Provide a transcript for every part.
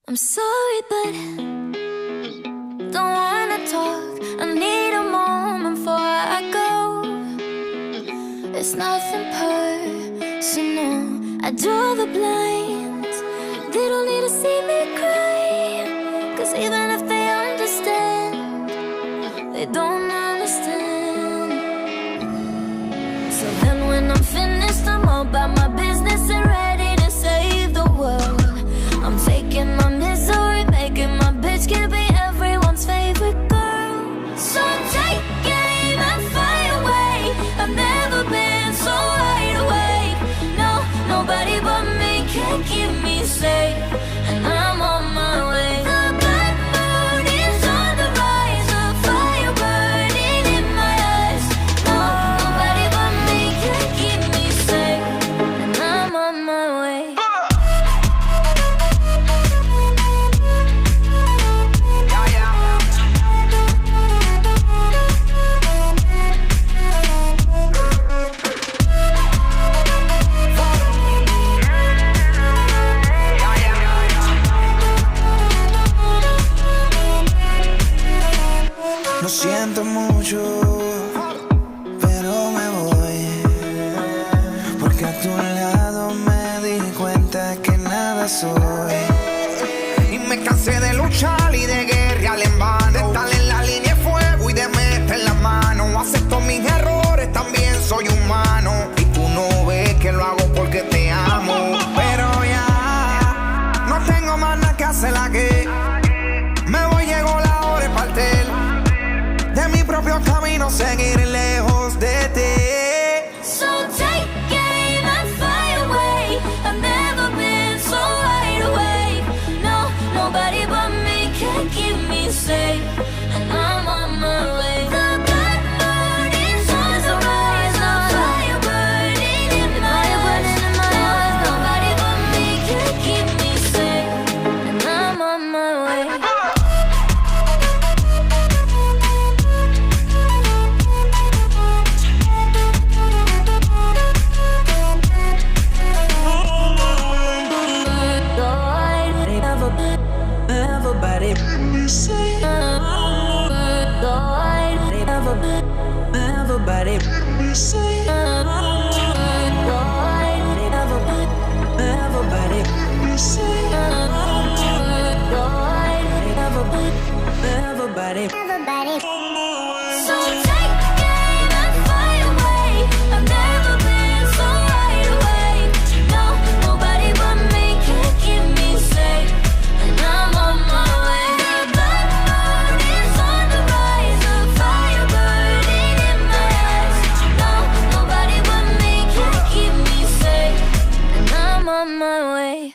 I'm sorry, but don't wanna talk. I need a moment before I go. It's nothing personal. I draw the blinds. They don't need to see me cry, 'cause even if they understand, they don't understand. So then when I'm finished, I'm all about my business and ready to save the world. I'm taking my misery, making my bitch can be everyone's favorite girl. So take aim and fire away. I've never been so wide awake. No, nobody but me can keep me safe, and I'm on my way. The bad mood is on the rise, a fire burning in my eyes. No, nobody but me can keep me safe, and I'm on my way. Lo siento mucho, pero me voy, porque a tu lado me di cuenta que nada soy. Y me cansé de luchar y de guerrear en vano, de estar en la línea de fuego y de meter la mano. Acepto mis errores, también soy humano, y tú no ves que lo hago porque te amo. Pero ya no tengo más nada que hacer aquí. Me voy, llegó la hora de partir de mi propio camino, seguir lejos de ti. So take aim and fire away. I've never been so wide awake. No, nobody but me can keep me safe, and I'm on my way. The bad mood is on the rise, a fire burning in my eyes. Nobody but me can keep me safe, and I'm on my way. Everybody, everybody, everybody. So take aim and fire away. I've never been so wide awake. No, nobody but me can keep me safe, and I'm on my way. The bad mood is on the rise, a fire burning in my eyes. No, nobody but me can keep me safe, and I'm on my way.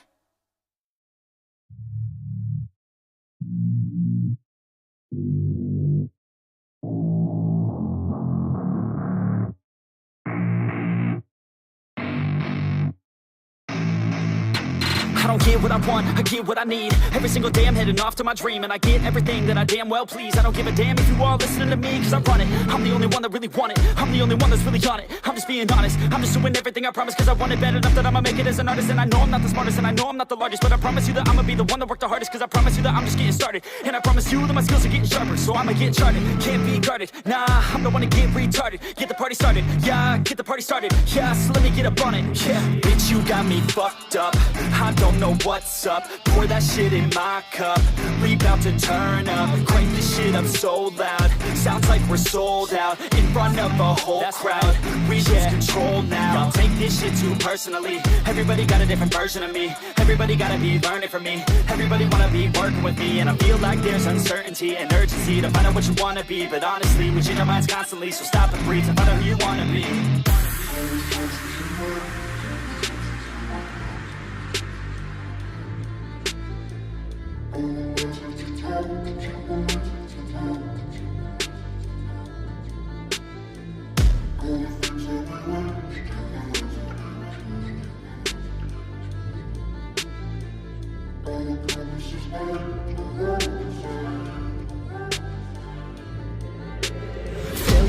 I don't get what I want, I get what I need. Every single day I'm heading off to my dream, and I get everything that I damn well please. I don't give a damn if you all listening to me, cause I run it. I'm the only one that really want it, I'm the only one that's really on it. I'm just being honest, I'm just doing everything I promise, cause I want it bad enough that I'ma make it as an artist. And I know I'm not the smartest, and I know I'm not the largest, but I promise you that I'ma be the one that worked the hardest, cause I promise you that I'm just getting started. And I promise you that my skills are getting sharper, so I'ma get charted. Can't be guarded, nah, I'm the one to get retarded. Get the party started, yeah, get the party started. Yeah, so let me get up on it, yeah. Bitch, you got me fucked up, I don't know what's up. Pour that shit in my cup, we bout to turn up. Crank this shit up so loud, sounds like we're sold out. In front of a whole crowd, we lose control now. Don't take this shit too personally, everybody got a different version of me. Everybody gotta be learning from me, everybody wanna be working with me. And I feel like there's uncertainty and urgency to find out what you wanna be. But honestly, we change our minds constantly, so stop and breathe and find out who you wanna be.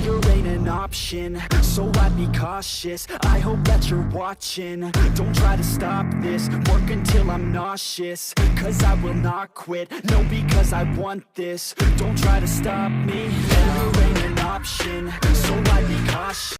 failure ain't an option, so I'd be cautious. I hope that you're watching. Don't try to stop this, work until I'm nauseous. Cause I will not quit, no, because I want this. Don't try to stop me. Failure ain't